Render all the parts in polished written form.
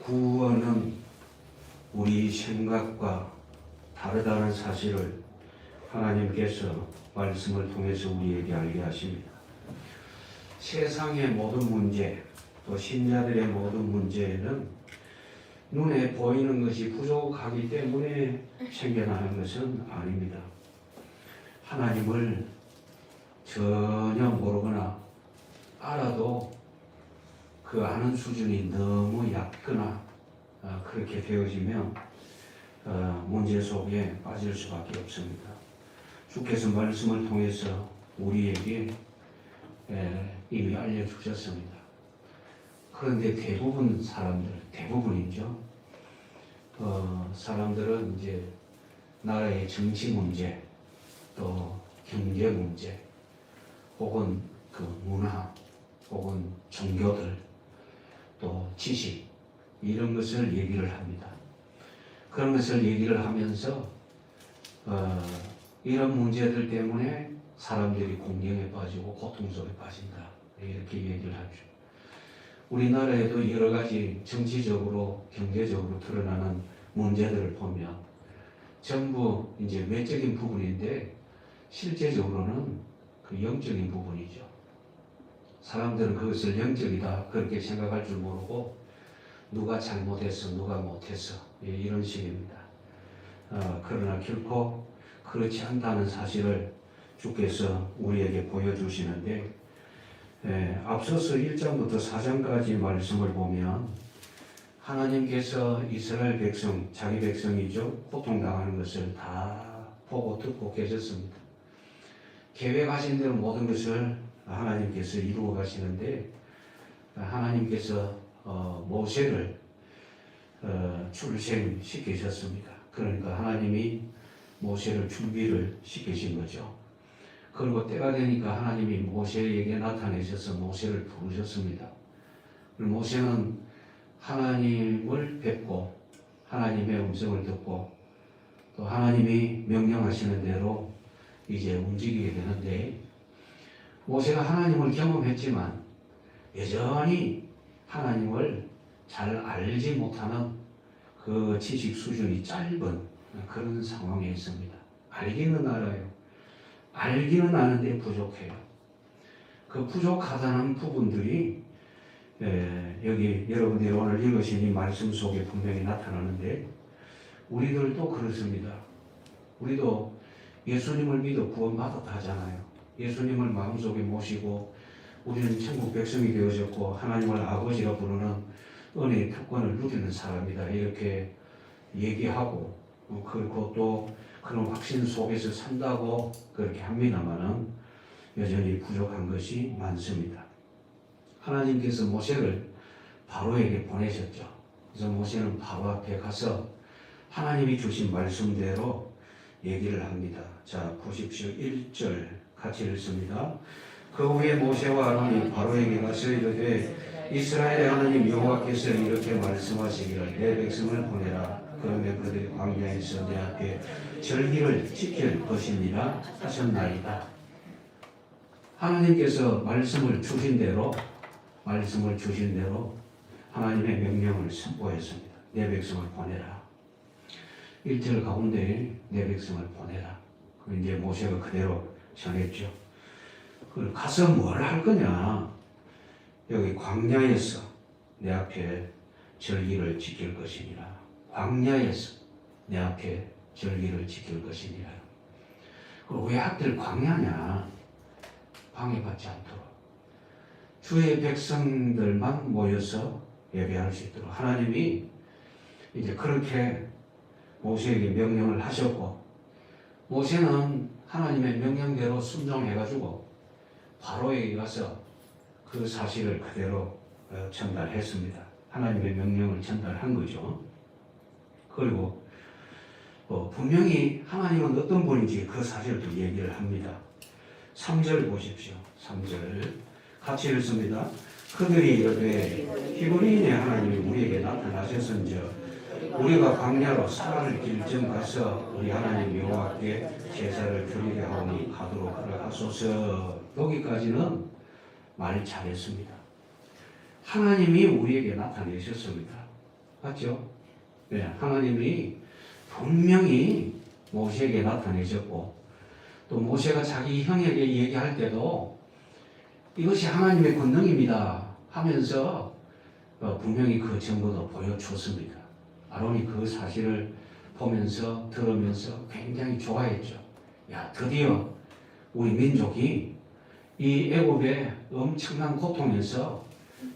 구원은 우리 생각과 다르다는 사실을 하나님께서 말씀을 통해서 우리에게 알게 하십니다. 세상의 모든 문제, 또 신자들의 모든 문제에는 눈에 보이는 것이 부족하기 때문에 생겨나는 것은 아닙니다. 하나님을 전혀 모르거나 알아도 그 아는 수준이 너무 얕거나 그렇게 되어지면 문제 속에 빠질 수밖에 없습니다. 주께서 말씀을 통해서 우리에게 이미 알려주셨습니다. 그런데 대부분이죠. 사람들은 이제 나라의 정치 문제, 또 경제 문제, 혹은 그 문화, 혹은 종교들, 또 지식, 이런 것을 얘기를 합니다. 그런 것을 얘기를 하면서 이런 문제들 때문에 사람들이 공경에 빠지고 고통 속에 빠진다, 이렇게 얘기를 하죠. 우리나라에도 여러 가지 정치적으로, 경제적으로 드러나는 문제들을 보면 전부 이제 외적인 부분인데 실제적으로는 그 영적인 부분이죠. 사람들은 그것을 영적이다 그렇게 생각할 줄 모르고 누가 잘못했어, 누가 못했어, 이런 식입니다. 그러나 결코 그렇지 않다는 사실을 주께서 우리에게 보여주시는데, 앞서서 1장부터 4장까지 말씀을 보면 하나님께서 이스라엘 백성, 자기 백성이죠, 고통당하는 것을 다 보고 듣고 계셨습니다. 계획하신 대로 모든 것을 하나님께서 이루어 가시는데, 하나님께서 모세를 출생시키셨습니다. 그러니까 하나님이 모세를 준비를 시키신 거죠. 그리고 때가 되니까 하나님이 모세에게 나타내셔서 모세를 부르셨습니다. 모세는 하나님을 뵙고 하나님의 음성을 듣고 또 하나님이 명령하시는 대로 이제 움직이게 되는데, 모세가 하나님을 경험했지만 여전히 하나님을 잘 알지 못하는 그 지식 수준이 짧은 그런 상황에 있습니다. 알기는 알아요. 알기는 아는데 부족해요. 그 부족하다는 부분들이 여기 여러분들이 오늘 읽으신 이 말씀 속에 분명히 나타나는데, 우리들도 그렇습니다. 우리도 예수님을 믿어 구원받았다 하잖아요. 예수님을 마음속에 모시고 우리는 천국 백성이 되어졌고 하나님을 아버지라 부르는 은혜의 특권을 누리는 사람이다, 이렇게 얘기하고, 그리고 또 그런 확신 속에서 산다고 그렇게 합니다만은 여전히 부족한 것이 많습니다. 하나님께서 모세를 바로에게 보내셨죠. 그래서 모세는 바로 앞에 가서 하나님이 주신 말씀대로 얘기를 합니다. 자, 보십시오. 1절 같이 읽습니다. 그 후에 모세와 아론이 바로에게 가서 이르되 이스라엘의 하나님 여호와께서 이렇게 말씀하시기를 내 백성을 보내라. 그러면 그들이 광야에서 내 앞에 절기를 지킬 것이니라 하셨나이다. 하나님께서 말씀을 주신 대로 하나님의 명령을 선포했습니다. 내 백성을 보내라. 1절 가운데 내 백성을 보내라. 이제 모세가 그대로 전했죠. 그걸 가서 뭘 할 거냐? 여기 광야에서 내 앞에 절기를 지킬 것이니라. 광야에서 내 앞에 절기를 지킬 것이니라. 왜 하필 광야냐? 방해받지 않도록 주의 백성들만 모여서 예배할 수 있도록 하나님이 이제 그렇게 모세에게 명령을 하셨고, 모세는 하나님의 명령대로 순종해가지고 바로에게 가서 그 사실을 그대로 전달했습니다. 하나님의 명령을 전달한 거죠. 그리고 분명히 하나님은 어떤 분인지 그 사실도 얘기를 합니다. 3절 보십시오. 3절 같이 읽습니다. 그들이 이르되 히브리인의 하나님이 우리에게 나타나셨은즉 우리가 광야로 사흘 길쯤 가서 우리 하나님 여호와께 제사를 드리게 하오니 가도록 허락하소서. 여기까지는 말 잘했습니다. 하나님이 우리에게 나타내셨습니다. 맞죠? 네, 하나님이 분명히 모세에게 나타내셨고 또 모세가 자기 형에게 얘기할 때도 이것이 하나님의 권능입니다 하면서 분명히 그 증거도 보여줬습니다. 아론이 그 사실을 보면서 들으면서 굉장히 좋아했죠. 야, 드디어 우리 민족이 이 애굽의 엄청난 고통에서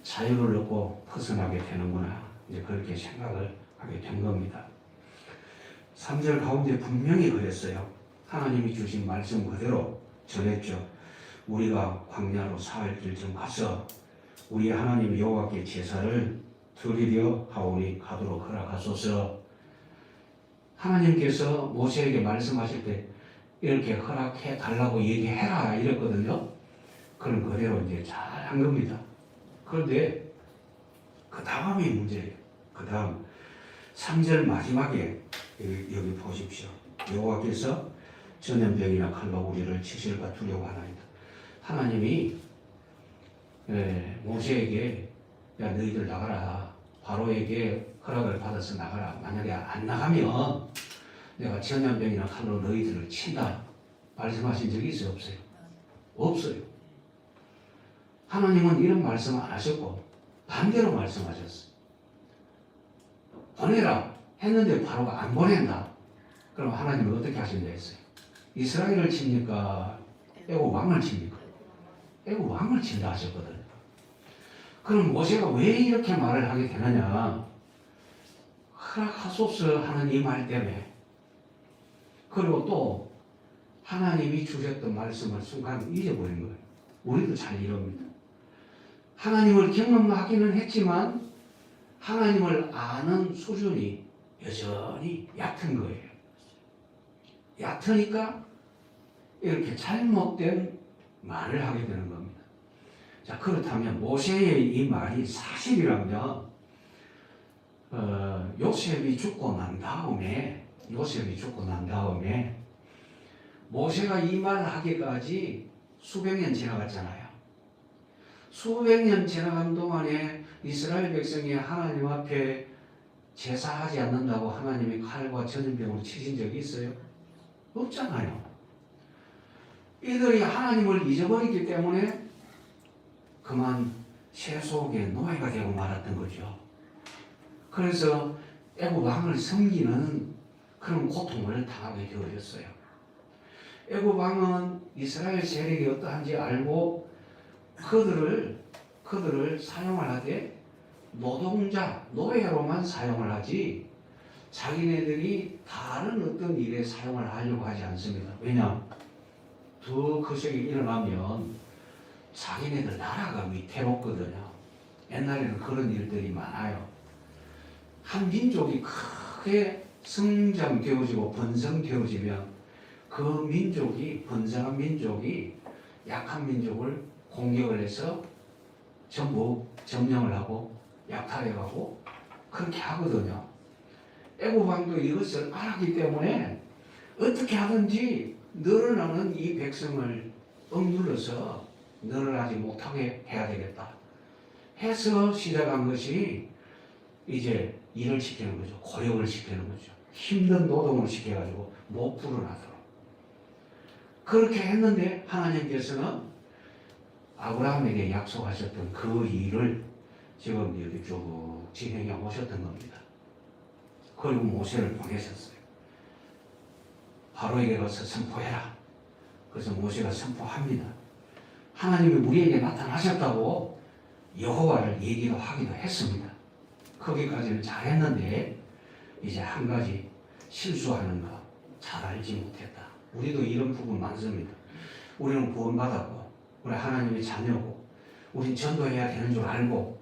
자유를 얻고 벗어나게 되는구나. 이제 그렇게 생각을 하게 된 겁니다. 3절 가운데 분명히 그랬어요. 하나님이 주신 말씀 그대로 전했죠. 우리가 광야로 사흘 길쯤 가서 우리 하나님 여호와께 제사를 드리려 하오니 가도록 허락하소서. 하나님께서 모세에게 말씀하실 때 이렇게 허락해 달라고 얘기해라 이랬거든요. 그럼 그대로 이제 잘 한 겁니다. 그런데 그 다음이 문제예요. 그 다음 3절 마지막에 여기 보십시오. 여호와께서 전염병이나 칼로 우리를 치실까 두려워하나이다. 하나님이 모세에게 야 너희들 나가라. 바로에게 허락을 받아서 나가라. 만약에 안 나가면 내가 전염병이나 칼로 너희들을 친다. 말씀하신 적이 있어요? 없어요? 없어요. 하나님은 이런 말씀 안 하셨고 반대로 말씀하셨어요. 보내라 했는데 바로가 안 보낸다. 그럼 하나님은 어떻게 하신다 했어요? 이스라엘을 칩니까? 애굽 왕을 칩니까? 애굽 왕을 친다 하셨거든요. 그럼 모세가 왜 이렇게 말을 하게 되느냐? 허락하소서 하는 이 말 때문에. 그리고 또 하나님이 주셨던 말씀을 순간 잊어버린 거예요. 우리도 잘 이럽니다. 하나님을 경험하기는 했지만 하나님을 아는 수준이 여전히 얕은 거예요. 얕으니까 이렇게 잘못된 말을 하게 되는 겁니다. 자, 그렇다면 모세의 이 말이 사실이라면 요셉이 죽고 난 다음에 모세가 이 말을 하기까지 수백 년 지나갔잖아요. 수백 년 지나간 동안에 이스라엘 백성이 하나님 앞에 제사하지 않는다고 하나님이 칼과 전염병으로 치신 적이 있어요? 없잖아요. 이들이 하나님을 잊어버렸기 때문에 그만 세속의 노예가 되고 말았던 거죠. 그래서 애굽 왕을 섬기는 그런 고통을 당하게 되어졌어요. 애굽 왕은 이스라엘 세력이 어떠한지 알고 그들을 사용을 하되 노동자, 노예로만 사용을 하지 자기네들이 다른 어떤 일에 사용을 하려고 하지 않습니다. 왜냐? 더 거세게 일어나면 자기네들 나라가 위태롭거든요. 옛날에는 그런 일들이 많아요. 한 민족이 크게 성장되어지고 번성되어지면 그 민족이, 번성한 민족이 약한 민족을 공격을 해서 전부 점령을 하고 약탈해가고 그렇게 하거든요. 애굽 왕도 이것을 알았기 때문에 어떻게 하든지 늘어나는 이 백성을 억눌러서 늘어나지 못하게 해야 되겠다 해서 시작한 것이 이제 일을 시키는 거죠. 고용을 시키는 거죠. 힘든 노동을 시켜가지고 못 불어나도록. 그렇게 했는데 하나님께서는 아브라함에게 약속하셨던 그 일을 지금 여기 쭉 진행해 오셨던 겁니다. 그리고 모세를 보내셨어요. 바로에게 가서 선포해라. 그래서 모세가 선포합니다. 하나님이 우리에게 나타나셨다고 여호와를 얘기도 하기도 했습니다. 거기까지는 잘했는데 이제 한 가지 실수하는 거 잘 알지 못했다. 우리도 이런 부분 많습니다. 우리는 구원받았고 우리 하나님의 자녀고 우린 전도해야 되는 줄 알고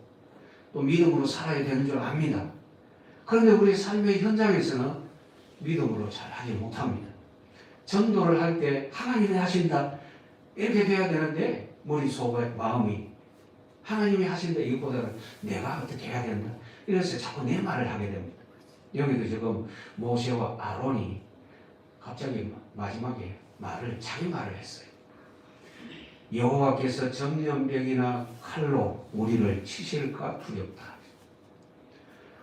또 믿음으로 살아야 되는 줄 압니다. 그런데 우리 삶의 현장에서는 믿음으로 잘 하지 못합니다. 전도를 할 때 하나님이 하신다 이렇게 돼야 되는데 머릿속에 마음이 하나님이 하신다 이것보다는 내가 어떻게 해야 된다 이래서 자꾸 내 말을 하게 됩니다. 여기도 지금 모세와 아론이 갑자기 마지막에 자기 말을 했어요. 여호와께서 전염병이나 칼로 우리를 치실까 두렵다.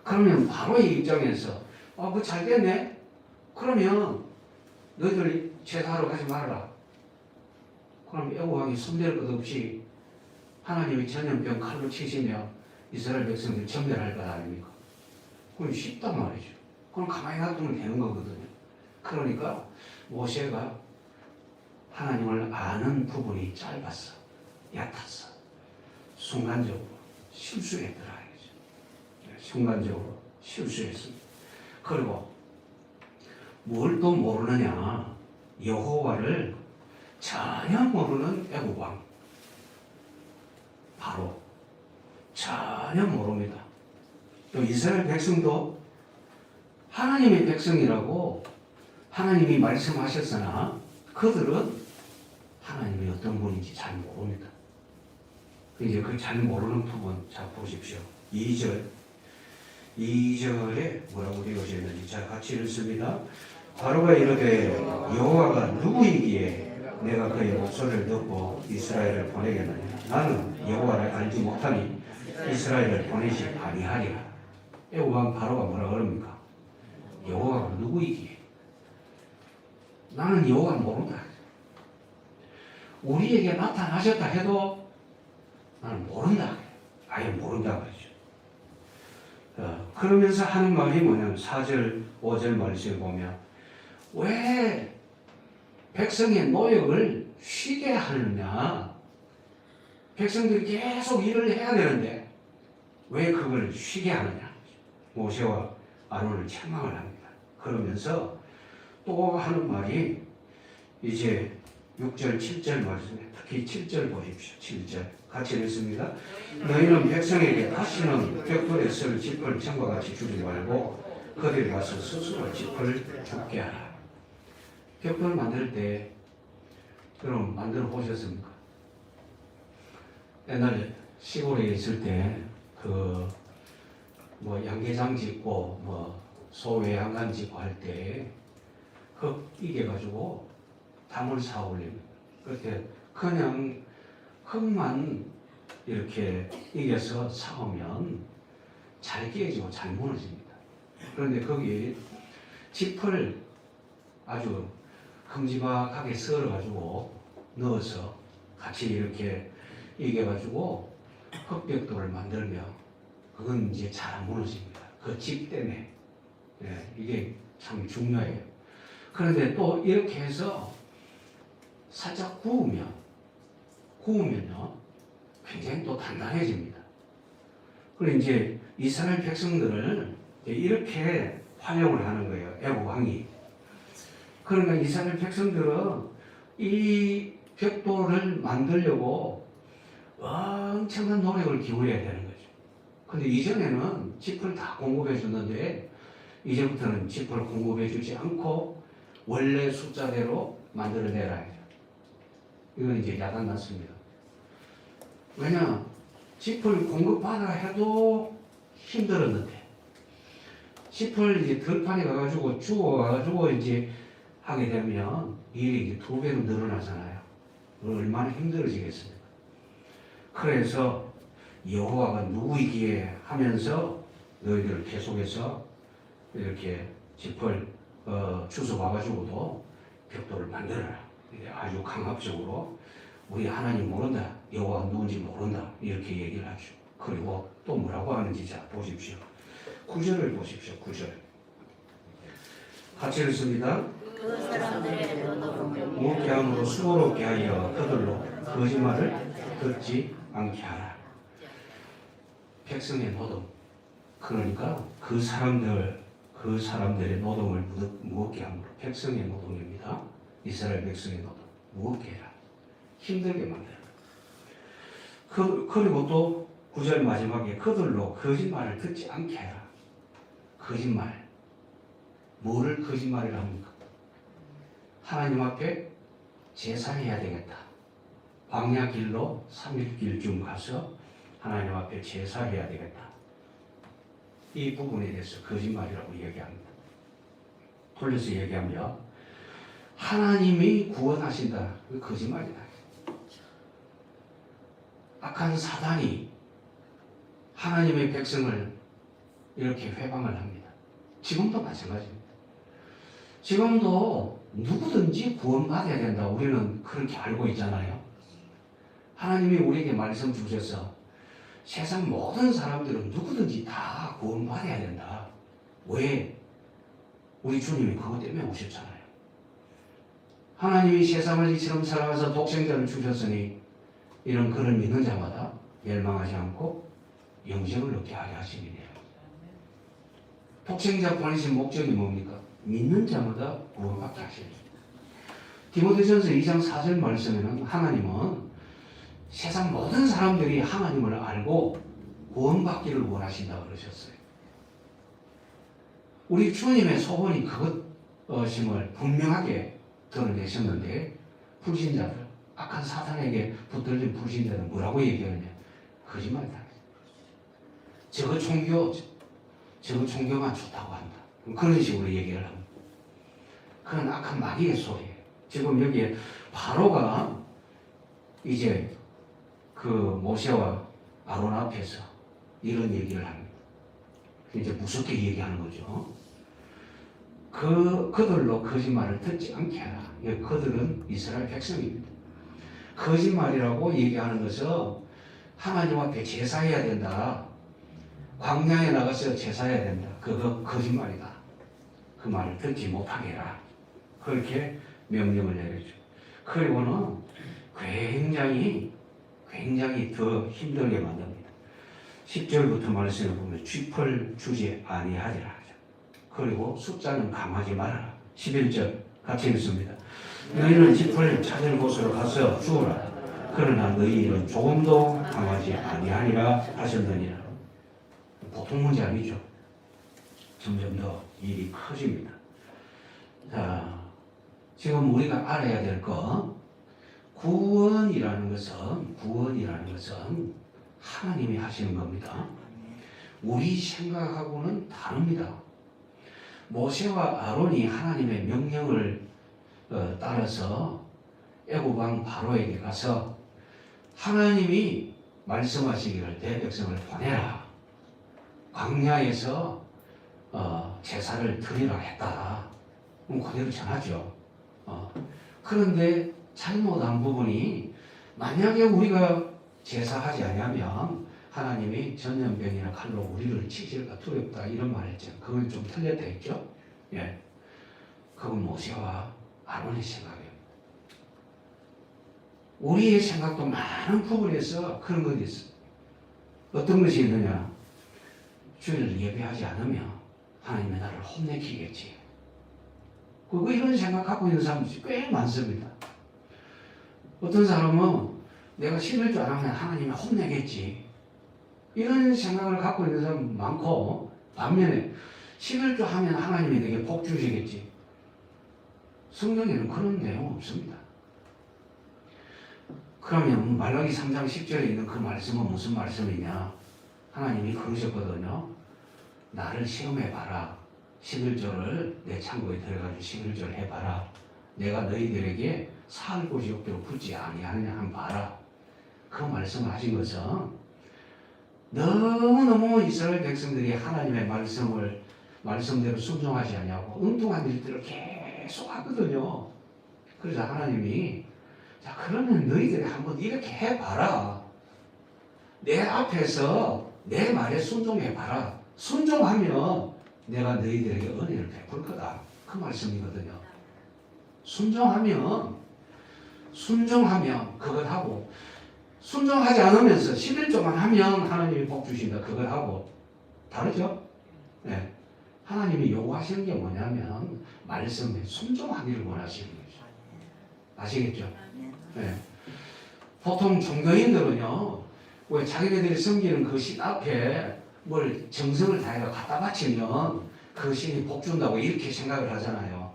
그러면 바로의 입장에서 그거 잘 됐네? 그러면 너희들 제사하러 가지 말아라. 그럼 애고왕이 손댈 것 없이 하나님이 전염병 칼로 치시며 이스라엘 백성들 전멸할 것 아닙니까? 그럼 쉽단 말이죠. 그럼 가만히 놔두면 되는 거거든요. 그러니까 모세가 하나님을 아는 부분이 짧았어. 얕았어. 순간적으로 실수했더라. 순간적으로 실수했습니다. 그리고 뭘 또 모르느냐? 여호와를 전혀 모르는 애국 왕. 바로 전혀 모릅니다. 또 이스라엘 백성도 하나님의 백성이라고 하나님이 말씀하셨으나 그들은 하나님이 어떤 분인지 잘 모릅니다. 이제 그 잘 모르는 부분 자 보십시오. 2절에 뭐라고 되어있는지 자 같이 읽습니다. 바로가 이르되 여호와가 누구이기에 내가 그의 목소리를 듣고 이스라엘을 보내겠느냐. 나는 여호와를 알지 못하니 이스라엘을 보내지 아니하리라. 애고왕 바로가 뭐라 그럽니까? 여호와가 누구이기에 나는 여호와 모른다. 우리에게 나타나셨다 해도 나는 모른다. 아예 모른다 그러죠. 그러면서 하는 말이 뭐냐면 4절 5절 말씀에 보면 왜 백성의 노역을 쉬게 하느냐. 백성들이 계속 일을 해야 되는데 왜 그걸 쉬게 하느냐. 모세와 아론을 책망을 합니다. 그러면서 또 하는 말이 이제 6절 7절 말씀에 특히 7절 보십시오. 7절 같이 읽습니다. 너희는 백성에게 다시는 벽돌에 쓸 짚을 전과 같이 주지 말고 그들이 가서 스스로 짚을 줍게 하라. 벽돌 만들 때 여러분 만들어 보셨습니까? 옛날에 시골에 있을 때 그 뭐 양계장 짓고 뭐 소외양간 짓고 할 때 흙 이겨 가지고 담을 사 올립니다. 그렇게 그냥 흙만 이렇게 이겨서 사오면 잘 깨지고 잘 무너집니다. 그런데 거기에 짚을 아주 큼지막하게 썰어가지고 넣어서 같이 이렇게 이겨가지고 흙벽돌을 만들면 그건 이제 잘 안 무너집니다. 그 짚 때문에. 이게 참 중요해요. 그런데 또 이렇게 해서 살짝 구우면요 굉장히 또 단단해집니다. 그리고 이제 이스라엘 백성들을 이렇게 활용을 하는 거예요. 애국 왕이. 그러니까 이스라엘 백성들은 이 벽돌을 만들려고 엄청난 노력을 기울여야 되는 거죠. 근데 이전에는 짚을 다 공급해 줬는데 이제부터는 짚을 공급해 주지 않고 원래 숫자대로 만들어내라. 이건 이제 야단 났습니다. 왜냐? 짚을 공급하라 해도 힘들었는데 짚을 이제 들판에 가가지고 주워가지고 이제 하게 되면 일이 이제 2배로 늘어나잖아요. 얼마나 힘들어지겠습니까? 그래서 여호와가 누구이기에 하면서 너희들 계속해서 이렇게 짚을 주워 와가지고도 벽돌을 만들어라. 아주 강압적으로 우리 하나님 모른다. 여호와가 누군지 모른다. 이렇게 얘기를 하죠. 그리고 또 뭐라고 하는지 자 보십시오. 9절을 보십시오. 9절 같이 읽습니다. 그 사람들의 노동을 무겁게 함으로 수고롭게 하여 그들로 거짓말을 듣지 않게 하라. 백성의 노동, 그러니까 그 사람들의 노동을 무겁게 함으로 백성의 노동입니다. 이스라엘 백성의 노동 무겁게 해라. 힘들게 만들라. 그리고 또 9절 마지막에 그들로 거짓말을 듣지 않게 해라. 거짓말. 뭐를 거짓말이라 합니까? 하나님 앞에 제사해야 되겠다. 광야 길로 3일길쯤 가서 하나님 앞에 제사해야 되겠다. 이 부분에 대해서 거짓말이라고 얘기합니다. 돌려서 얘기하면 하나님이 구원하신다. 그 거짓말이다. 악한 사단이 하나님의 백성을 이렇게 회방을 합니다. 지금도 마찬가지입니다. 지금도 누구든지 구원받아야 된다. 우리는 그렇게 알고 있잖아요. 하나님이 우리에게 말씀 주셔서 세상 모든 사람들은 누구든지 다 구원받아야 된다. 왜? 우리 주님이 그것 때문에 오셨잖아요. 하나님이 세상을 이처럼 사랑해서 독생자를 주셨으니 이런 그를 믿는 자마다 멸망하지 않고 영생을 얻게 하려 하시니라. 독생자 보내신 목적이 뭡니까? 믿는 자마다 구원받게 하십니다. 디모데전서 2장 4절 말씀에는 하나님은 세상 모든 사람들이 하나님을 알고 구원받기를 원하신다고 그러셨어요. 우리 주님의 소원이 그것임을 분명하게 드러내셨는데 불신자들, 악한 사탄에게 붙들린 불신자는 뭐라고 얘기하느냐? 거짓말이다. 저거 종교만 좋다고 한다. 그런 식으로 얘기를 합니다. 그런 악한 마귀의 소리예요. 지금 여기에 바로가 이제 그 모세와 아론 앞에서 이런 얘기를 합니다. 이제 무섭게 얘기하는 거죠. 그들로 거짓말을 듣지 않게 하라. 그들은 이스라엘 백성입니다. 거짓말이라고 얘기하는 것은 하나님 앞에 제사해야 된다. 광야에 나가서 제사해야 된다. 그거 거짓말이다. 그 말을 듣지 못하게 해라. 그렇게 명령을 내려줘. 그리고는 굉장히 더 힘들게 만듭니다. 10절부터 말씀을 보면 쥐풀 주지 아니하리라 하죠. 그리고 숫자는 감하지 말아라. 11절 같이 읽습니다. 너희는 쥐풀 찾을 곳으로 가서 주어라. 그러나 너희는 조금도 감하지 아니하리라 하셨느니라. 보통 문제 아니죠. 점점 더 일이 커집니다. 자, 지금 우리가 알아야 될 것, 구원이라는 것은 하나님이 하시는 겁니다. 우리 생각하고는 다릅니다. 모세와 아론이 하나님의 명령을 따라서 애굽 왕 바로에게 가서 하나님이 말씀하시기를 내 백성을 보내라. 광야에서 제사를 드리라 했다. 그대로 전하죠. 그런데 잘못한 부분이 만약에 우리가 제사하지 않으면 하나님이 전염병이나 칼로 우리를 치실까 두렵다 이런 말 했죠. 그건 좀 틀렸다 했죠. 예, 그건 모세와 아론의 생각이에요. 우리의 생각도 많은 부분에서 그런 것이 있어요. 어떤 것이 있느냐? 주일을 예배하지 않으면 하나님이 나를 혼내키겠지. 그리고 이런 생각 갖고 있는 사람들이 꽤 많습니다. 어떤 사람은 내가 11조 안 하면 하나님이 혼내겠지. 이런 생각을 갖고 있는 사람 많고, 반면에 11조 하면 하나님이 내게 복 주시겠지. 성경에는 그런 내용 없습니다. 그러면 말라기 3장 10절에 있는 그 말씀은 무슨 말씀이냐? 하나님이 그러셨거든요. 나를 시험해봐라. 11조를 내 창고에 들어가지고 11조를 해봐라. 내가 너희들에게 살 곳이 없도록 붙지 아니하느냐 한번 봐라. 그 말씀을 하신 것은 너무너무 이스라엘 백성들이 하나님의 말씀대로 순종하지 않냐고 엉뚱한 일들을 계속 하거든요. 그래서 하나님이 자 그러면 너희들이 한번 이렇게 해봐라. 내 앞에서 내 말에 순종해봐라. 순종하면 내가 너희들에게 은혜를 베풀 거다. 그 말씀이거든요. 순종하면 그것하고 순종하지 않으면서 11조만 하면 하나님이 복 주신다. 그것하고 다르죠? 네. 하나님이 요구하시는 게 뭐냐면 말씀에 순종하기를 원하시는 거죠. 아시겠죠? 네. 보통 종교인들은요, 왜 자기네들이 섬기는 그 신 앞에 뭘 정성을 다해서 갖다 바치면 그 신이 복 준다고 이렇게 생각을 하잖아요.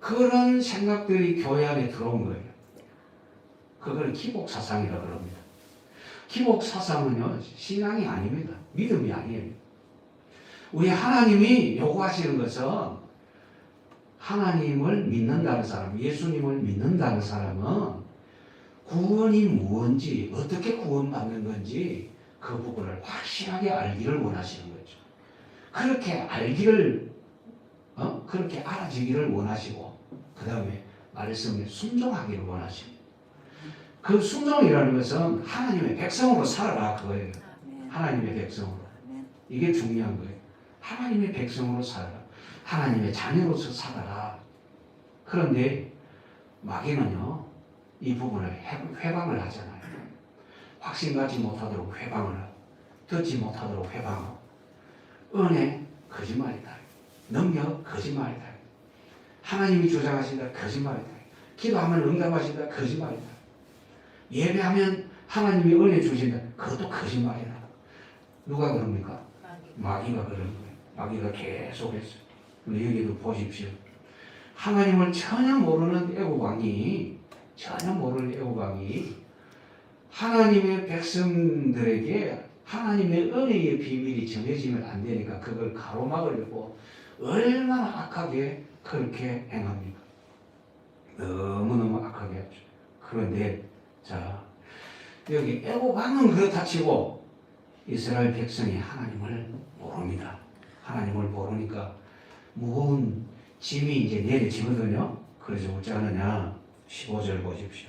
그런 생각들이 교회 안에 들어온 거예요. 그걸 기복사상이라고 그럽니다. 기복사상은요, 신앙이 아닙니다. 믿음이 아니에요. 우리 하나님이 요구하시는 것은 하나님을 믿는다는 사람, 예수님을 믿는다는 사람은 구원이 무엇인지, 어떻게 구원받는 건지 그 부분을 확실하게 알기를 원하시는 거죠. 그렇게 알기를 그렇게 알아지기를 원하시고 그 다음에 말씀에 순종하기를 원하십니다. 그 순종이라는 것은 하나님의 백성으로 살아라 그거예요. 하나님의 백성으로. 이게 중요한 거예요. 하나님의 백성으로 살아라. 하나님의 자녀로서 살아라. 그런데 마귀는요 이 부분을 회방을 하잖아요. 확신 갖지 못하도록 회방을 하고 듣지 못하도록 회방하고 은혜 거짓말이다. 능력 거짓말이다. 하나님이 주장하신다 거짓말이다. 기도하면 응답하신다 거짓말이다. 예배하면 하나님이 은혜 주신다 그것도 거짓말이다. 누가 그럽니까? 마귀가 그러는 거예요. 마귀가 계속해서. 여기도 보십시오. 하나님을 전혀 모르는 애고방이 하나님의 백성들에게 하나님의 은혜의 비밀이 전해지면 안 되니까 그걸 가로막으려고 얼마나 악하게 그렇게 행합니까? 너무너무 악하게 하죠. 그런데 자 여기 애고방은 그렇다 치고 이스라엘 백성이 하나님을 모릅니다. 하나님을 모르니까 무거운 짐이 이제 내려지거든요. 그래서 어찌하느냐 15절 보십시오.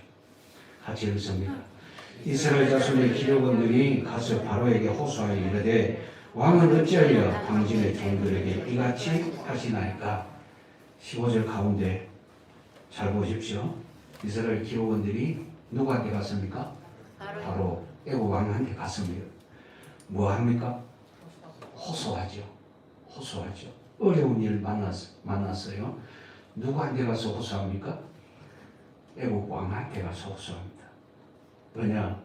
같이 읽습니다. 이스라엘 자손의 기록원들이 가서 바로에게 호소하여 이르되 왕은 어찌하여 당신의 종들에게 이같이 하시나이까. 15절 가운데 잘 보십시오. 이스라엘 기록원들이 누구한테 갔습니까? 바로 애국 왕한테 갔습니다. 뭐 합니까? 호소하죠. 어려운 일 만났어요. 누구한테 가서 호소합니까? 애국 왕한테 가서 호소합니다. 왜냐?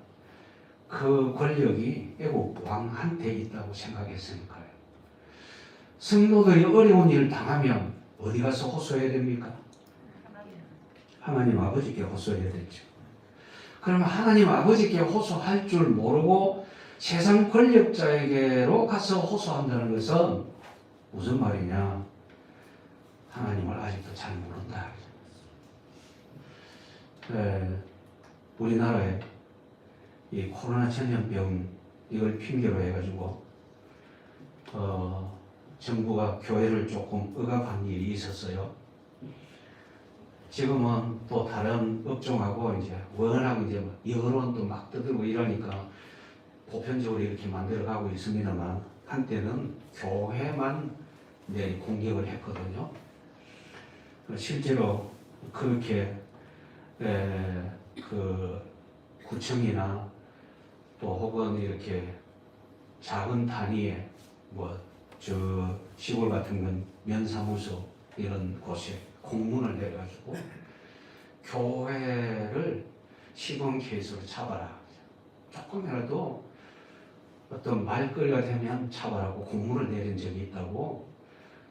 그 권력이 애국 왕한테 있다고 생각했으니까요. 성도들이 어려운 일을 당하면 어디 가서 호소해야 됩니까? 하나님 아버지께 호소해야 되죠. 그러면 하나님 아버지께 호소할 줄 모르고 세상 권력자에게로 가서 호소한다는 것은 무슨 말이냐? 하나님을 아직도 잘 모른다. 우리나라에 이 코로나 전염병 이걸 핑계로 해가지고 정부가 교회를 조금 억압한 일이 있었어요. 지금은 또 다른 업종하고 이제 워낙 이제 여론도 막 떠들고 이러니까 보편적으로 이렇게 만들어가고 있습니다만 한때는 교회만 이제 공격을 했거든요. 실제로 그렇게 그 구청이나 또 혹은 이렇게 작은 단위의 뭐 저 시골 같은 건 면사무소 이런 곳에 공문을 내가지고 교회를 시범 케이스로 잡아라. 조금이라도 어떤 말거리가 되면 잡아라고 공문을 내린 적이 있다고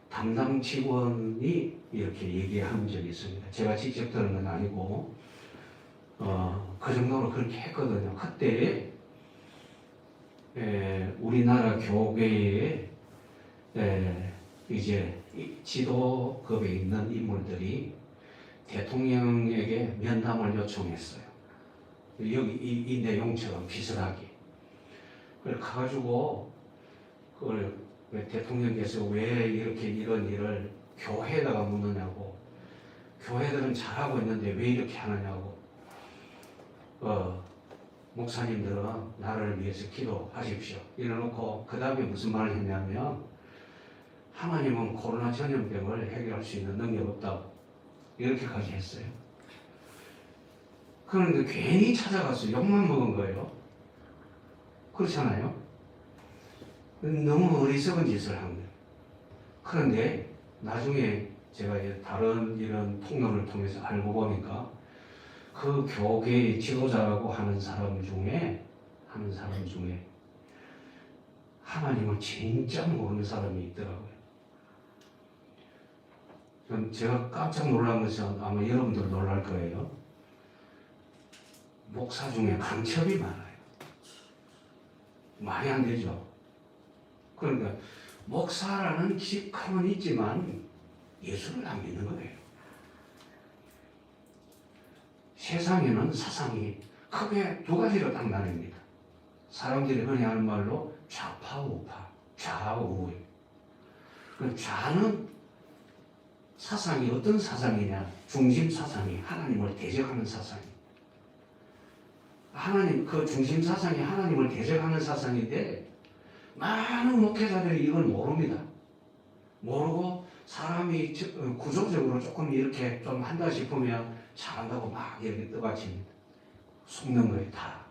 담당 직원이 이렇게 얘기한 적이 있습니다. 제가 직접 들은 건 아니고 그 정도로 그렇게 했거든요. 그때 우리나라 교회에 이제 지도급에 있는 인물들이 대통령에게 면담을 요청했어요. 여기 이 내용처럼 비슷하게. 그걸 가가지고 그걸 대통령께서 왜 이렇게 이런 일을 교회에다가 묻느냐고, 교회들은 잘하고 있는데 왜 이렇게 하느냐고, 목사님들은 나라를 위해서 기도하십시오. 이래놓고 그 다음에 무슨 말을 했냐면 하나님은 코로나 전염병을 해결할 수 있는 능력 없다고 이렇게까지 했어요. 그런데 괜히 찾아가서 욕만 먹은 거예요. 그렇잖아요. 너무 어리석은 짓을 한 거예요. 그런데 나중에 제가 다른 이런 통로를 통해서 알고 보니까 그 교계의 지도자라고 하는 사람 중에 하나님을 진짜 모르는 사람이 있더라고요. 제가 깜짝 놀란 것은 아마 여러분들 놀랄 거예요. 목사 중에 간첩이 많아요. 말이 안 되죠. 그러니까 목사라는 직함은 있지만 예수를 안 믿는 거예요. 세상에는 사상이 크게 두 가지로 딱 나뉩니다. 사람들이 흔히 하는 말로 좌파 우파, 좌우. 그 좌는 사상이 어떤 사상이냐? 중심 사상이 하나님을 대적하는 사상이. 하나님 그 중심 사상이 하나님을 대적하는 사상인데 많은 목회자들이 이걸 모릅니다. 모르고 사람이 구조적으로 조금 이렇게 좀 한다 싶으면 잘한다고 막 이렇게 떠받칩니다. 속는 거예요, 다.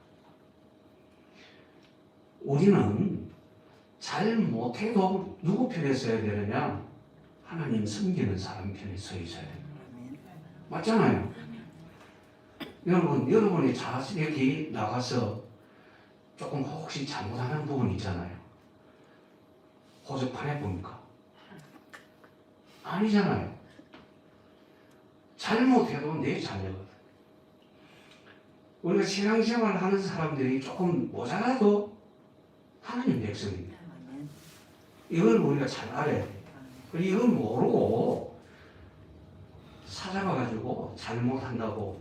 우리는 잘 못해도 누구 편에 서야 되느냐? 하나님 섬기는 사람 편에 서 있어야 됩니다. 맞잖아요. 여러분이 자신이 여기 나가서 조금 혹시 잘못하는 부분 있잖아요. 호적판에 봅니까? 아니잖아요. 잘못해도 내 자녀거든. 우리가 신앙생활을 하는 사람들이 조금 모자라도 하나님 백성입니다. 이걸 우리가 잘 알아야 돼요. 이걸 모르고 찾아가가지고 잘못한다고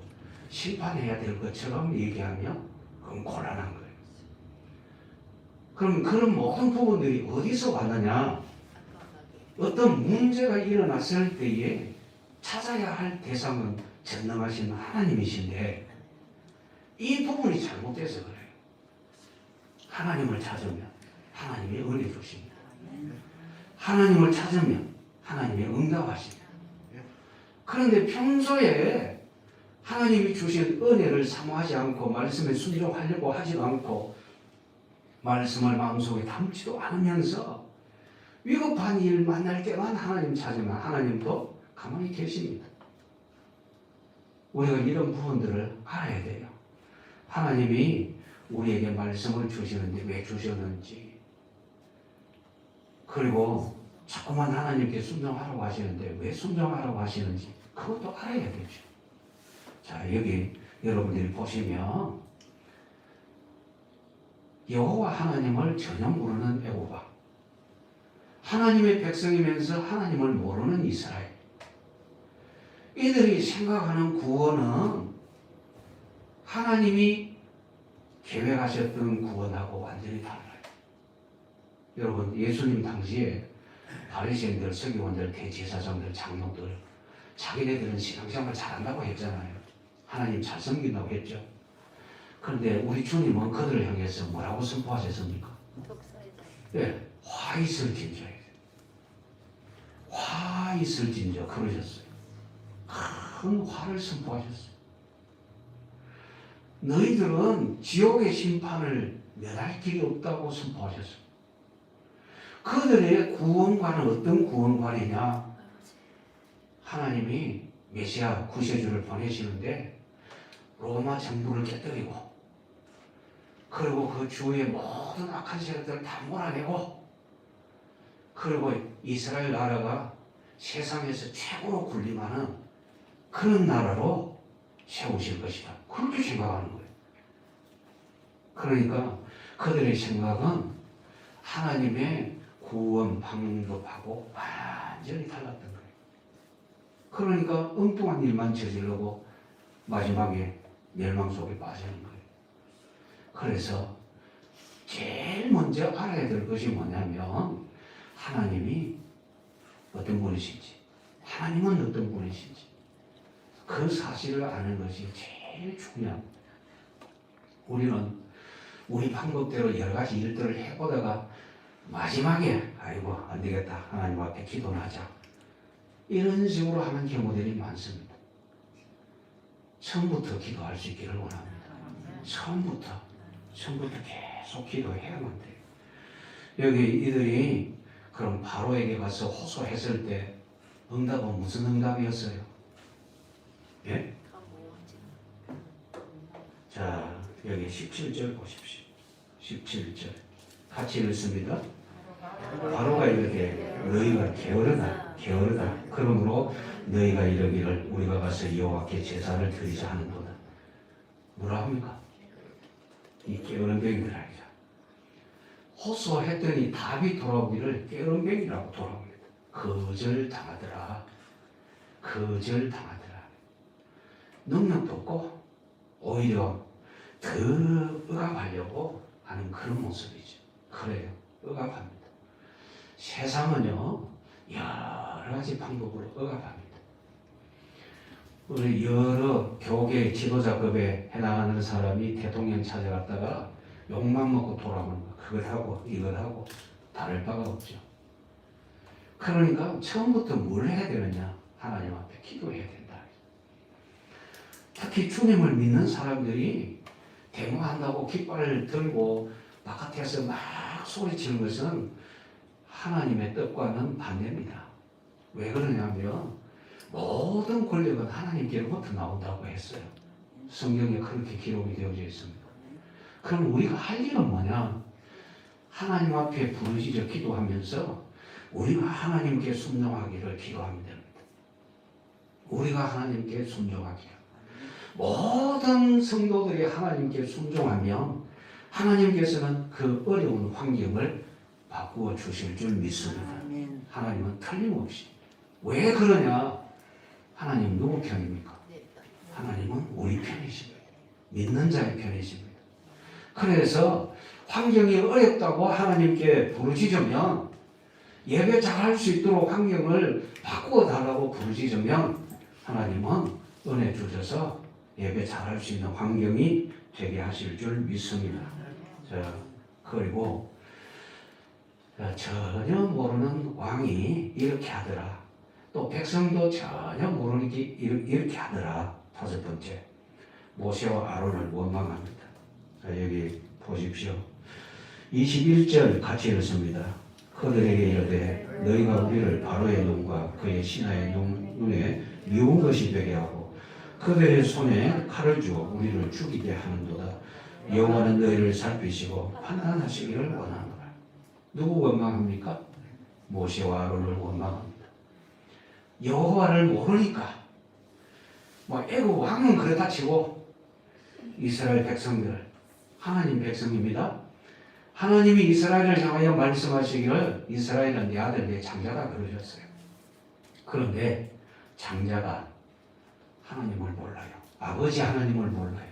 심판해야 될 것처럼 얘기하면 그건 곤란한 거예요. 그럼 그런 모든 부분들이 어디서 왔느냐? 어떤 문제가 일어났을 때에 찾아야 할 대상은 전능하신 하나님이신데 이 부분이 잘못돼서 그래요. 하나님을 찾으면 하나님이 은혜 주십니다. 하나님을 찾으면 하나님이 응답하십니다. 그런데 평소에 하나님이 주신 은혜를 사모하지 않고 말씀에 순종하려고 하지도 않고 말씀을 마음속에 담지도 않으면서 위급한 일 만날 때만 하나님 찾으면 하나님도 가만히 계십니다. 우리가 이런 부분들을 알아야 돼요. 하나님이 우리에게 말씀을 주시는데 왜 주셨는지, 그리고 자꾸만 하나님께 순종하라고 하시는데 왜 순종하라고 하시는지 그것도 알아야 되죠. 자, 여기 여러분들이 보시면 여호와 하나님을 전혀 모르는 애고가, 하나님의 백성이면서 하나님을 모르는 이스라엘, 이들이 생각하는 구원은 하나님이 계획하셨던 구원하고 완전히 달라요. 여러분, 예수님 당시에 바리새인들, 서기관들, 대제사장들, 장로들 자기네들은 신앙생활 잘한다고 했잖아요. 하나님 잘 섬긴다고 했죠. 그런데 우리 주님은 그들을 향해서 뭐라고 선포하셨습니까? 네, 화 있을 진저예요. 화 있을 진저 그러셨어요. 큰 화를 선포하셨어요. 너희들은 지옥의 심판을 면할 길이 없다고 선포하셨어요. 그들의 구원관은 어떤 구원관이냐? 하나님이 메시아 구세주를 보내시는데 로마 정부를 깨뜨리고, 그리고 그 주위의 모든 악한 세력들을 다 몰아내고, 그리고 이스라엘 나라가 세상에서 최고로 군림하는 그런 나라로 세우실 것이다. 그렇게 생각하는 거예요. 그러니까 그들의 생각은 하나님의 구원 방법하고 완전히 달랐던 거예요. 그러니까 엉뚱한 일만 저지르고 마지막에 멸망 속에 빠지는 거예요. 그래서 제일 먼저 알아야 될 것이 뭐냐면 하나님이 어떤 분이신지, 하나님은 어떤 분이신지, 그 사실을 아는 것이 제일 중요합니다. 우리는 우리 방법대로 여러 가지 일들을 해보다가 마지막에 아이고 안 되겠다, 하나님 앞에 기도나 하자, 이런 식으로 하는 경우들이 많습니다. 처음부터 기도할 수 있기를 원합니다. 처음부터 계속 기도해야만 돼요. 여기 이들이 그럼 바로에게 가서 호소했을 때 응답은 무슨 응답이었어요? 예? 자, 여기 17절 보십시오. 17절 같이 읽습니다. 바로가 이르되 너희가 게으르다. 그러므로 너희가 이르기를 우리가 가서 여호와께 제사를 드리자 하는도다. 뭐라 합니까? 이 게으른 병이들 아니죠. 호소했더니 답이 돌아오기를 게으른 병이라고 돌아옵니다. 거절당하더라. 능력도 없고 오히려 더 억압하려고 하는 그런 모습이죠. 그래요. 억압합니다. 세상은요 여러 가지 방법으로 억압합니다. 우리 여러 교계 지도자급에 해당하는 사람이 대통령 찾아갔다가 욕만 먹고 돌아오는 거, 그것하고 이것하고 다를 바가 없죠. 그러니까 처음부터 뭘 해야 되느냐? 하나님 앞에 기도해야 된다. 특히 주님을 믿는 사람들이 데모한다고 깃발을 들고 바깥에서 막 소리치는 것은 하나님의 뜻과는 반대입니다. 왜 그러냐면 모든 권력은 하나님께로부터 나온다고 했어요. 성경에 그렇게 기록이 되어져 있습니다. 그럼 우리가 할 일은 뭐냐? 하나님 앞에 부르짖어 기도하면서 우리가 하나님께 순종하기를 기도하면 됩니다. 우리가 하나님께 순종하기를. 모든 성도들이 하나님께 순종하면 하나님께서는 그 어려운 환경을 바꾸어 주실 줄 믿습니다. 하나님은 틀림없이. 왜 그러냐? 하나님 누구 편입니까? 하나님은 우리 편이십니다. 믿는 자의 편이십니다. 그래서 환경이 어렵다고 하나님께 부르짖으면 예배 잘할 수 있도록 환경을 바꾸어 달라고 부르짖으면 하나님은 은혜 주셔서 예배 잘할 수 있는 환경이 되게 하실 줄 믿습니다. 그리고 전혀 모르는 왕이 이렇게 하더라. 또 백성도 전혀 모르는 게 이렇게 하더라. 다섯 번째, 모세와 아론을 원망합니다. 여기 보십시오. 21절 같이 읽습니다. 그들에게 이르되 너희가 우리를 바로의 눈과 그의 신하의 눈에 미운 것이 되게 하고 그들의 손에 칼을 주어 우리를 죽이게 하는도다. 여호와는 너희를 살피시고 판단하시기를 원하노라. 누구 원망합니까? 모세와 아론을 원망합니다. 여호와를 모르니까 애국 왕은 그렇다 치고 이스라엘 백성들, 하나님 백성입니다. 하나님이 이스라엘을 향하여 말씀하시기를 이스라엘은 내 아들 내 장자다 그러셨어요. 그런데 장자가 하나님을 몰라요. 아버지 하나님을 몰라요.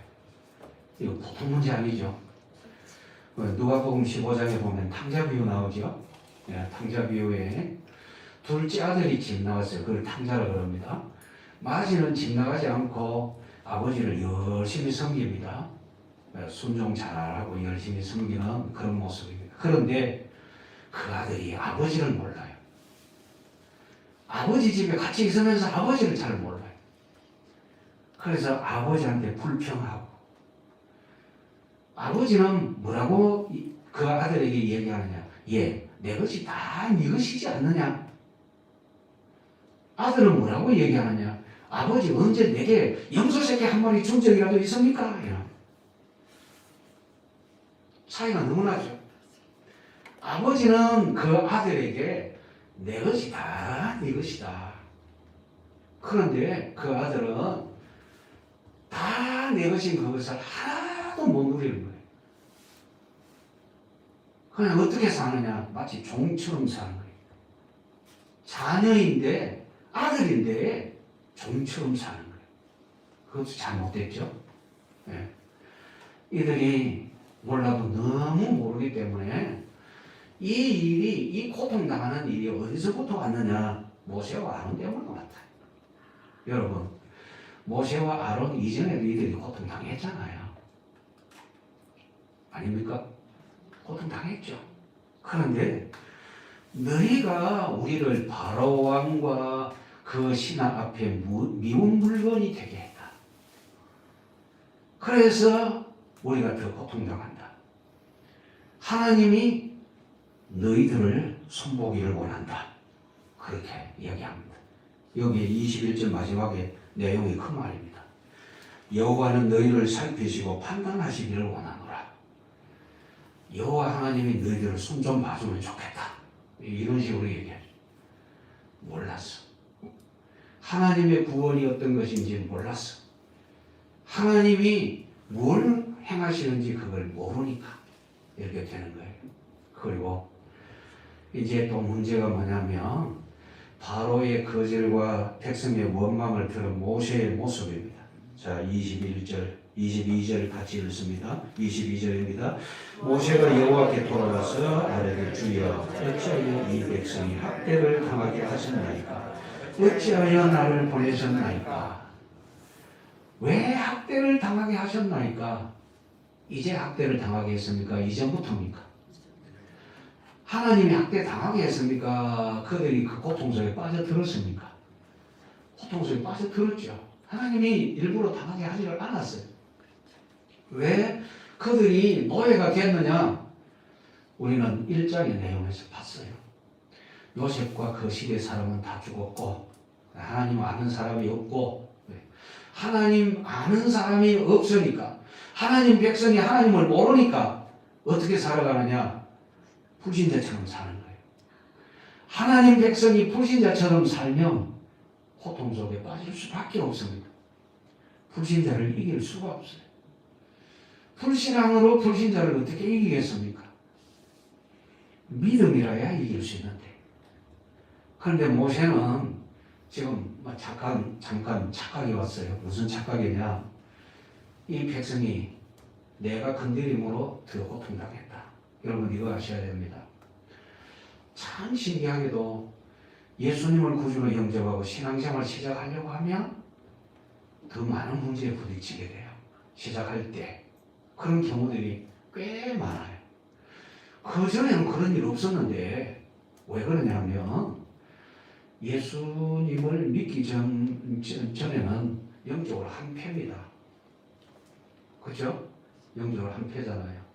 이거 보통 문제 아니죠. 누가복음 15장에 보면 탕자 비유 나오죠. 탕자 비유에 둘째 아들이 집 나갔어요. 그걸 탕자라 그럽니다. 마지는 집 나가지 않고 아버지를 열심히 섬깁니다. 순종 잘하고 열심히 섬기는 그런 모습입니다. 그런데 그 아들이 아버지를 몰라요. 아버지 집에 같이 있으면서 아버지를 잘 몰라요. 그래서 아버지한테 불평하고 아버지는 뭐라고 그 아들에게 얘기하느냐? 내 것이 다 네 것이지 않느냐? 아들은 뭐라고 얘기하느냐? 아버지 언제 내게 염소새끼 한 마리 준 적이라도 있습니까? 차이가 너무 나죠. 아버지는 그 아들에게 내 것이 다 네 것이다. 그런데 그 아들은 다 내 것인 그것을 하나도 못 누리는 거예요. 그냥 어떻게 사느냐? 마치 종처럼 사는 거예요. 자녀인데 아들인데 종처럼 사는 거예요. 그것도 잘못됐죠. 이들이 몰라도 너무 모르기 때문에 이 일이, 이 고통당하는 일이 어디서부터 왔느냐? 모세와 아론 때문인 것 같아요. 여러분, 모세와 아론 이전에도 이들이 고통당했잖아요. 아닙니까? 고통당했죠. 그런데 너희가 우리를 바로 왕과 그 신하 앞에 미운 물건이 되게 했다. 그래서 우리가 더 고통당한다. 하나님이 너희들을 손보기를 원한다. 그렇게 이야기합니다. 여기 21절 마지막에 내용이 그 말입니다. 여호와는 너희를 살피시고 판단하시기를 원하노라. 여호와 하나님이 너희들을 손 좀 봐주면 좋겠다. 이런 식으로 얘기하죠. 몰랐어. 하나님의 구원이 어떤 것인지 몰랐어. 하나님이 뭘 행하시는지 그걸 모르니까 이렇게 되는 거예요. 그리고 이제 또 문제가 뭐냐면 바로의 거절과 백성의 원망을 들은 모세의 모습입니다. 자, 21절, 22절 같이 읽습니다. 22절입니다. 모세가 여호와께 돌아가서 아뢰되 주여 어찌하여 이 백성이 학대를 당하게 하셨나이까? 어찌하여 나를 보내셨나이까? 왜 학대를 당하게 하셨나이까? 이제 학대를 당하게 했습니까? 이전부터입니까? 하나님이 학대 당하게 했습니까? 그들이 그 고통 속에 빠져들었습니까? 고통 속에 빠져들었죠. 하나님이 일부러 당하게 하지를 않았어요. 왜 그들이 노예가 됐느냐? 우리는 1장의 내용에서 봤어요. 요셉과 그 시대 사람은 다 죽었고 하나님 아는 사람이 없고, 하나님 아는 사람이 없으니까, 하나님 백성이 하나님을 모르니까 어떻게 살아가느냐? 불신자처럼 사는 거예요. 하나님 백성이 불신자처럼 살면 고통 속에 빠질 수밖에 없습니다. 불신자를 이길 수가 없어요. 불신앙으로 불신자를 어떻게 이기겠습니까? 믿음이라야 이길 수 있는데. 그런데 모세는 지금 잠깐 착각이 왔어요. 무슨 착각이냐? 이 백성이 내가 건드림으로 더 고통당했다. 여러분 이거 아셔야 됩니다. 참 신기하게도 예수님을 구주로 영접하고 신앙생활 시작하려고 하면 더 많은 문제에 부딪히게 돼요. 시작할 때 그런 경우들이 꽤 많아요. 그전에는 그런 일 없었는데 왜 그러냐면 예수님을 믿기 전에는 영적으로 한패입니다. 그렇죠? 영적으로 한패잖아요.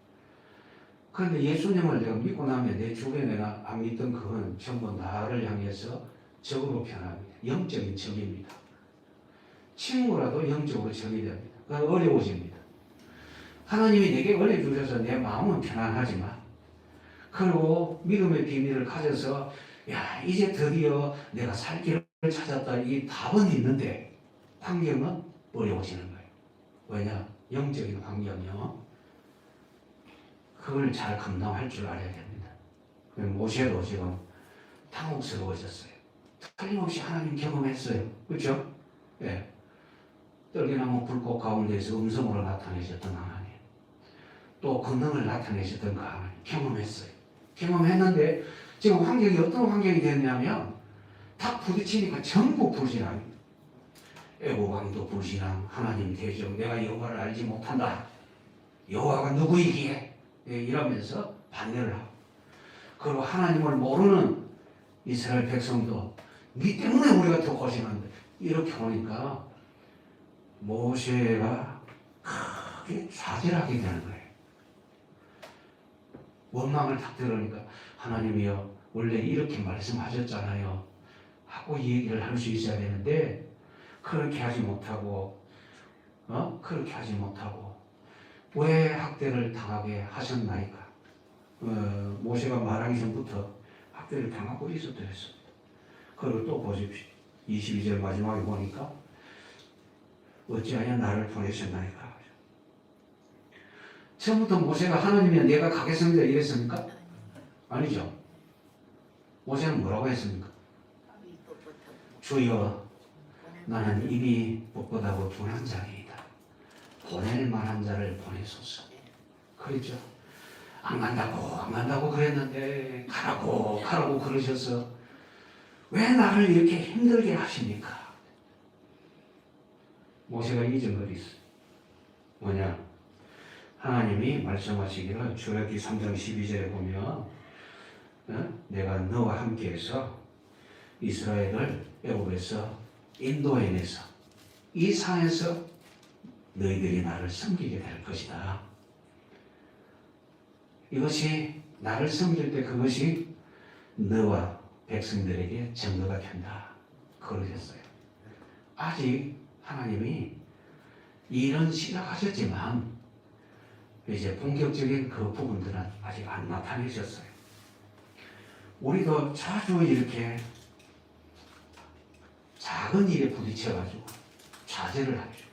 그런데 예수님을 내가 믿고 나면 내 주변에 내가 안 믿던 그건 전부 나를 향해서 적으로 변합니다. 영적인 적입니다. 친구라도 영적으로 적이 됩니다. 그러니까 어려워집니다. 하나님이 내게 은혜 주셔서 내 마음은 편안하지만, 그리고 믿음의 비밀을 가져서 야 이제 드디어 내가 살 길을 찾았다, 이 답은 있는데 환경은 어려워지는 거예요. 왜냐? 영적인 환경이요. 그걸 잘 감당할 줄 알아야 됩니다. 모세도 지금 당혹스러워졌어요. 틀림없이 하나님 경험했어요. 그렇죠? 예. 떨기나무 불꽃 가운데서 음성으로 나타내셨던 하나님, 또 권능을 나타내셨던 그 하나님 경험했어요. 경험했는데 지금 환경이 어떤 환경이 됐냐면 다 부딪히니까 전부 불신앙입니다. 애고강도 불신앙, 하나님 대적, 내가 여호와를 알지 못한다, 여호와가 누구이기에, 이러면서 반대를 하고, 그리고 하나님을 모르는 이스라엘 백성도 니 때문에 우리가 더 고생한다, 이렇게 오니까 모세가 크게 좌절하게 되는 거예요. 원망을 딱 들으니까 하나님이여 원래 이렇게 말씀하셨잖아요 하고 얘기를 할 수 있어야 되는데 그렇게 하지 못하고 왜 학대를 당하게 하셨나이까? 모세가 말하기 전부터 학대를 당하고 있었더랬습니다. 그리고 또 보십시오. 22절 마지막에 보니까 어찌하여 나를 보내셨나이까? 처음부터 모세가 하나님이여 내가 가겠습니다 이랬습니까? 아니죠. 모세는 뭐라고 했습니까? 주여 나는 입이 뻣뻣하고 둔한 자이다. 보낼 만한 자를 보내소서. 그랬죠. 안 간다고 그랬는데 가라고 그러셔서 왜 나를 이렇게 힘들게 하십니까? 모세가 잊은 것이 있어요. 뭐냐? 하나님이 말씀하시기를 출애굽기 3장 12절에 보면 내가 너와 함께해서 이스라엘을 애굽에서 인도해내서 이 산에서 너희들이 나를 섬기게 될 것이다. 이것이 나를 섬길 때 그것이 너와 백성들에게 증거가 된다. 그러셨어요. 아직 하나님이 일은 시작하셨지만 이제 본격적인 그 부분들은 아직 안 나타내셨어요. 우리도 자주 이렇게 작은 일에 부딪혀가지고 좌절을 하죠.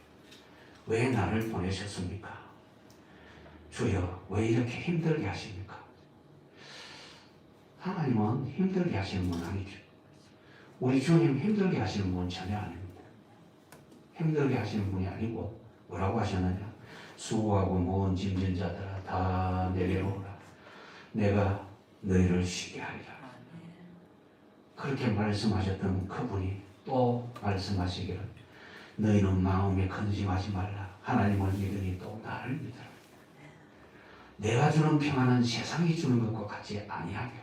왜 나를 보내셨습니까? 주여 왜 이렇게 힘들게 하십니까? 하나님은 힘들게 하시는 분 아니죠. 우리 주님 힘들게 하시는 분 전혀 아닙니다. 힘들게 하시는 분이 아니고 뭐라고 하셨느냐? 수고하고 무거운 짐진 자들아 다 내려오라. 내가 너희를 쉬게 하리라. 그렇게 말씀하셨던 그분이 또 말씀하시기를 너희는 마음에 근심하지 말라. 하나님을 믿으니 또 나를 믿으라. 내가 주는 평안은 세상이 주는 것과 같이 아니하게 하리라.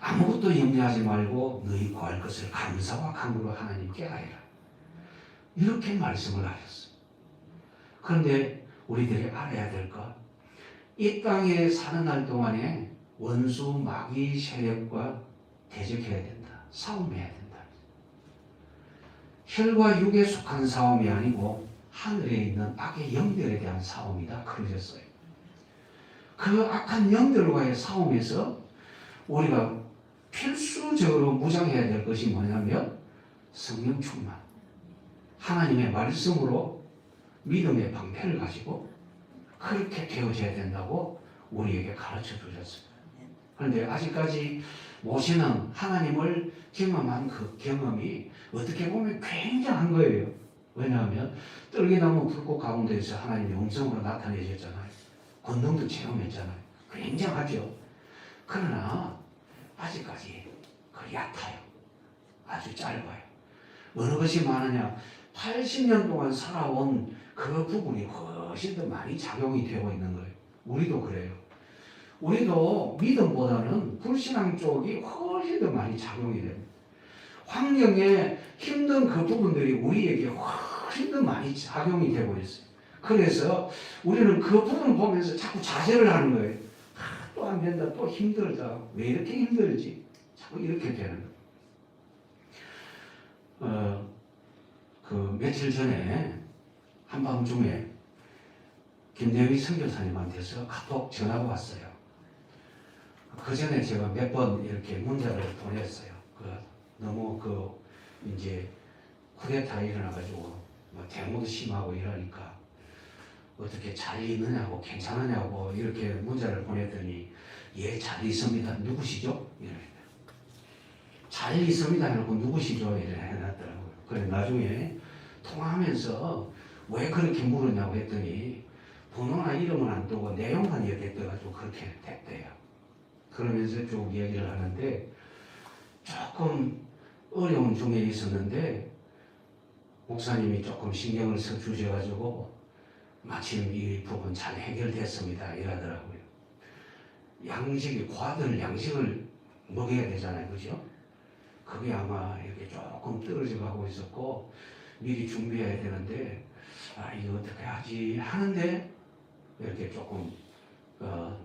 아무것도 염려하지 말고 너희 구할 것을 감사와 간구로 하나님께 하리라. 이렇게 말씀을 하셨어요. 그런데 우리들이 알아야 될 것, 이 땅에 사는 날 동안에 원수 마귀 세력과 대적해야 된다. 싸움해야 된다. 혈과 육에 속한 싸움이 아니고 하늘에 있는 악의 영들에 대한 싸움이다. 그러셨어요. 그 악한 영들과의 싸움에서 우리가 필수적으로 무장해야 될 것이 뭐냐면 성령 충만, 하나님의 말씀으로 믿음의 방패를 가지고 그렇게 되어져야 된다고 우리에게 가르쳐 주셨어요. 그런데 아직까지 모세는 하나님을 경험한 그 경험이 어떻게 보면 굉장한 거예요. 왜냐하면 떨기나무 불꽃 가운데서 하나님이 음성으로 나타내셨잖아요. 권능도 체험했잖아요. 굉장하죠. 그러나 아직까지 그 얕아요. 아주 짧아요. 어느 것이 많으냐? 80년 동안 살아온 그 부분이 훨씬 더 많이 작용이 되고 있는 거예요. 우리도 그래요. 우리도 믿음보다는 불신앙 쪽이 훨씬 더 많이 작용이 됩니다. 환경에 힘든 그 부분들이 우리에게 훨씬 더 많이 작용이 되고 있어요. 그래서 우리는 그 부분을 보면서 자꾸 자제를 하는 거예요. 또 안 된다, 또 힘들다. 왜 이렇게 힘들지? 자꾸 이렇게 되는 거예요. 그 며칠 전에 한밤중에 김대휘 선교사님한테서 카톡 전화가 왔어요. 그 전에 제가 몇 번 이렇게 문자를 보냈어요. 너무 이제 쿠데타 일어나가지고 뭐 데모도 심하고 이러니까 어떻게 잘 있느냐고 괜찮으냐고 이렇게 문자를 보냈더니 예, 잘 있습니다. 누구시죠? 이래. 잘 있습니다. 해놓고 누구시죠? 이래 해놨더라고요. 그래 나중에 통화하면서 왜 그렇게 물었냐고 했더니 번호나 이름은 안 뜨고 내용만 이렇게 떠가지고 그렇게 됐대요. 그러면서 쭉 얘기를 하는데 조금 어려운 중에 있었는데 목사님이 조금 신경을 써 주셔가지고 마침 이 부분 잘 해결됐습니다. 이러더라고요. 양식이 과들 양식을 먹여야 되잖아요. 그죠? 그게 아마 이렇게 조금 떨어져 가고 있었고 미리 준비해야 되는데 이거 어떻게 하지 하는데 이렇게 조금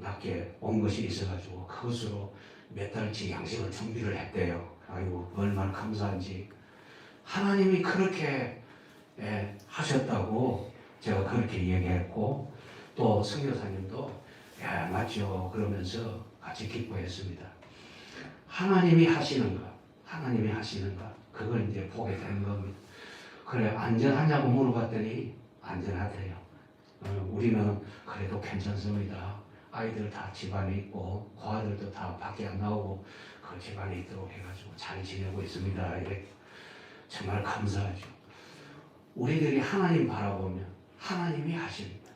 낮게 온 것이 있어가지고 그것으로 몇 달치 양식을 준비를 했대요. 아이고 얼마나 감사한지. 하나님이 그렇게 하셨다고 제가 그렇게 얘기했고 또 선교사님도 맞죠 그러면서 같이 기뻐했습니다. 하나님이 하시는 것 그걸 이제 보게 되는 겁니다. 그래 안전하냐고 물어봤더니 안전하대요. 우리는 그래도 괜찮습니다. 아이들 다 집안에 있고 고아들도 다 밖에 안 나오고 그 집안에 있도록 해가지고 잘 지내고 있습니다. 이래. 정말 감사하죠. 우리들이 하나님 바라보면 하나님이 하십니다.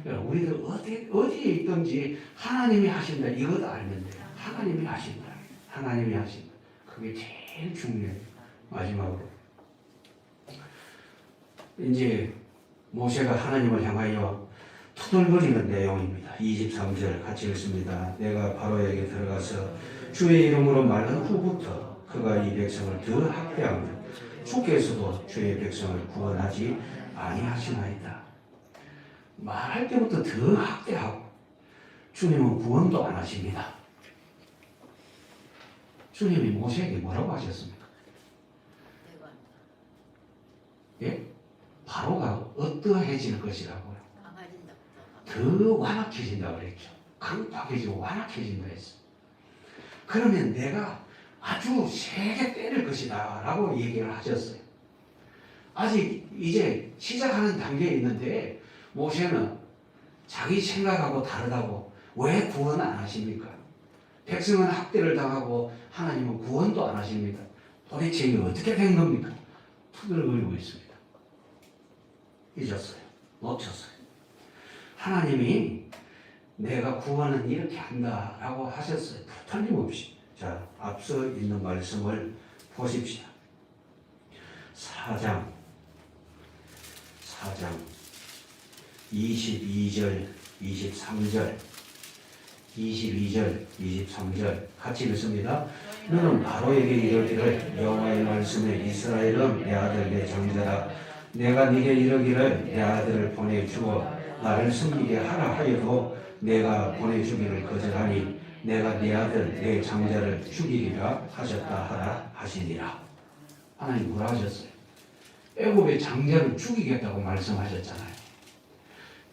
우리들 어디에 있든지 하나님이 하신다 이것 알면 돼요. 하나님이 하신다. 하나님이 하신다. 그게 제일 중요해요. 마지막으로 이제 모세가 하나님을 향하여 투덜거리는 내용입니다. 23절 같이 읽습니다. 내가 바로에게 들어가서 주의 이름으로 말한 후부터 그가 이 백성을 더 학대하며 주께서도 주의 백성을 구원하지 아니하시나이다. 말할 때부터 더 학대하고 주님은 구원도 안 하십니다. 주님이 모세에게 뭐라고 하셨습니까? 예? 바로가 어떠해질 것이라고요? 더 완악해진다고 그랬죠. 강팍해지고 완악해진다 했어. 그러면 내가 아주 세게 때릴 것이다 라고 얘기를 하셨어요. 아직 이제 시작하는 단계에 있는데 모세는 자기 생각하고 다르다고 왜 구원 안 하십니까? 백성은 학대를 당하고 하나님은 구원도 안 하십니다. 도대체 이게 어떻게 된 겁니까? 투덜거리고 있습니다. 잊었어요. 놓쳤어요. 하나님이 내가 구원은 이렇게 한다라고 하셨어요. 틀림없이. 자, 앞서 있는 말씀을 보십시다. 4장 22절 23절 22절 23절 같이 읽습니다. 너는 바로에게 이르기를 여호와의 말씀에 이스라엘은 내 아들 내 장자라 내가 네게 이르기를 내 아들을 보내주어 나를 섬기게 하라 하여도 내가 보내주기를 거절하니 내가 네 아들 내 장자를 죽이리라 하셨다 하라 하시니라. 하나님 뭐라 하셨어요? 애굽의 장자를 죽이겠다고 말씀하셨잖아요.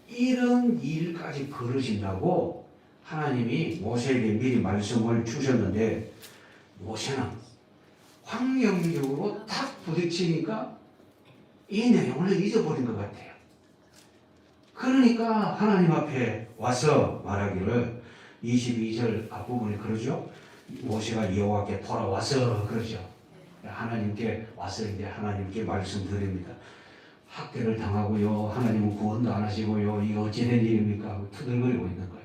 이런 일까지 벌어진다고 하나님이 모세에게 미리 말씀을 주셨는데 모세는 환경적으로 탁 부딪히니까 이 내용을 잊어버린 것 같아요. 그러니까 하나님 앞에 와서 말하기를 22절 앞부분에 그러죠. 모세가 여호와께 돌아와서 그러죠. 하나님께 와서 이제 하나님께 말씀드립니다. 학대를 당하고요. 하나님은 구원도 안 하시고요. 이거 어찌된 일입니까? 하고 투덜거리고 있는 거예요.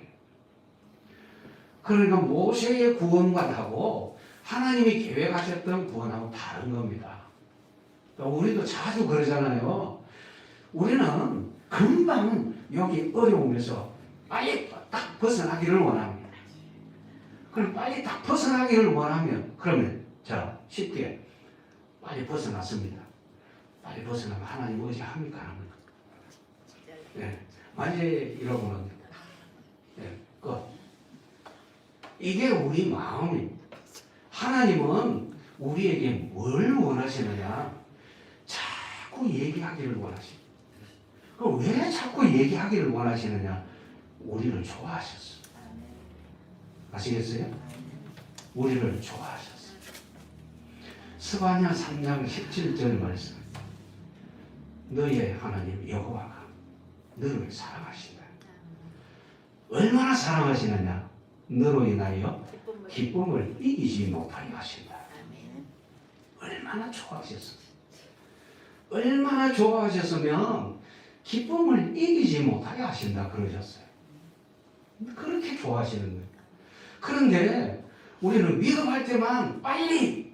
그러니까 모세의 구원관하고 하나님이 계획하셨던 구원하고 다른 겁니다. 그러니까 우리도 자주 그러잖아요. 우리는 금방 여기 어려움에서 빨리 딱 벗어나기를 원합니다. 그럼 빨리 딱 벗어나기를 원하면 그러면 자 쉽게 빨리 벗어났습니다. 빨리 벗어나면 하나님 의지합니까? 안 합니까? 네. 만약에 이러고는 네. 끝. 이게 우리 마음입니다. 하나님은 우리에게 뭘 원하시느냐? 자꾸 얘기하기를 원하십니다. 그럼 왜 자꾸 얘기하기를 원하시느냐? 우리를 좋아하셨어. 아시겠어요? 우리를 좋아하셨어. 스바냐 3장 17절 말씀. 너의 하나님 여호와가 너를 사랑하신다. 얼마나 사랑하시느냐? 너로 인하여 기쁨을 이기지 못하게 하신다. 얼마나 좋아하셨어? 얼마나 좋아하셨으면 기쁨을 이기지 못하게 하신다 그러셨어요. 그렇게 좋아하시는 거예요. 그런데 우리는 위험할 때만 빨리요.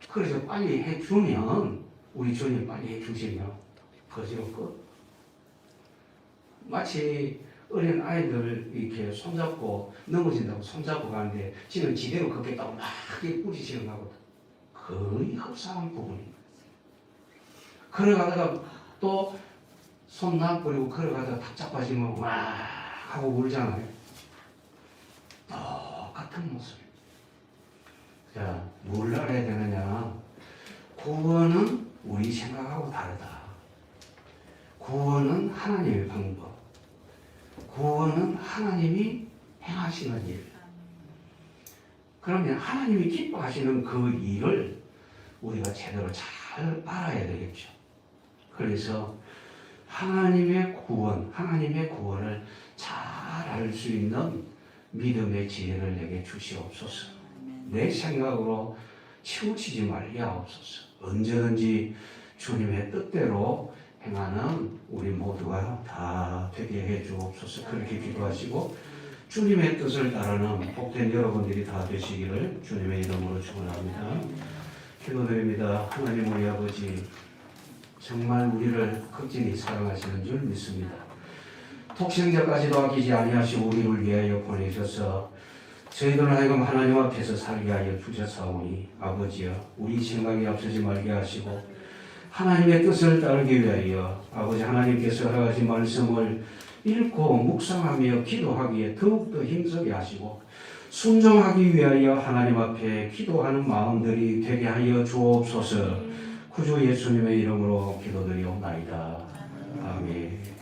그래서 빨리 해주면 우리 주님 빨리 해주시면 그저 끝. 마치 어린 아이들 이렇게 손잡고 넘어진다고 손잡고 가는데 지금 지대로 걷겠다고 막 뿌리치는 거하고 거의 흡사한 부분입니다. 걸어가다가 또 손 놔버리고 걸어가다가 답답하시면 와 하고 울잖아요. 똑같은 모습입니다. 자, 뭘 알아야 되느냐? 구원은 우리 생각하고 다르다. 구원은 하나님의 방법. 구원은 하나님이 행하시는 일. 그러면 하나님이 기뻐하시는 그 일을 우리가 제대로 잘 알아야 되겠죠. 그래서 하나님의 구원을 잘 알 수 있는 믿음의 지혜를 내게 주시옵소서. 내 생각으로 치우치지 말게 하옵소서. 언제든지 주님의 뜻대로 행하는 우리 모두가 다 되게 해 주옵소서. 그렇게 기도하시고 주님의 뜻을 따르는 복된 여러분들이 다 되시기를 주님의 이름으로 축원합니다. 기도드립니다. 하나님 우리 아버지 정말 우리를 극진히 사랑하시는 줄 믿습니다. 독생자까지도 아끼지 아니하시고 우리를 위하여 보내셔서 저희들 하여금 하나님 앞에서 살게 하여 주셨사오니 아버지여 우리 생각이 앞서지 말게 하시고 하나님의 뜻을 따르기 위하여 아버지 하나님께서 여러 가지 말씀을 읽고 묵상하며 기도하기에 더욱더 힘쓰게 하시고 순종하기 위하여 하나님 앞에 기도하는 마음들이 되게 하여 주옵소서. 구주 예수님의 이름으로 기도드리옵나이다. 아멘.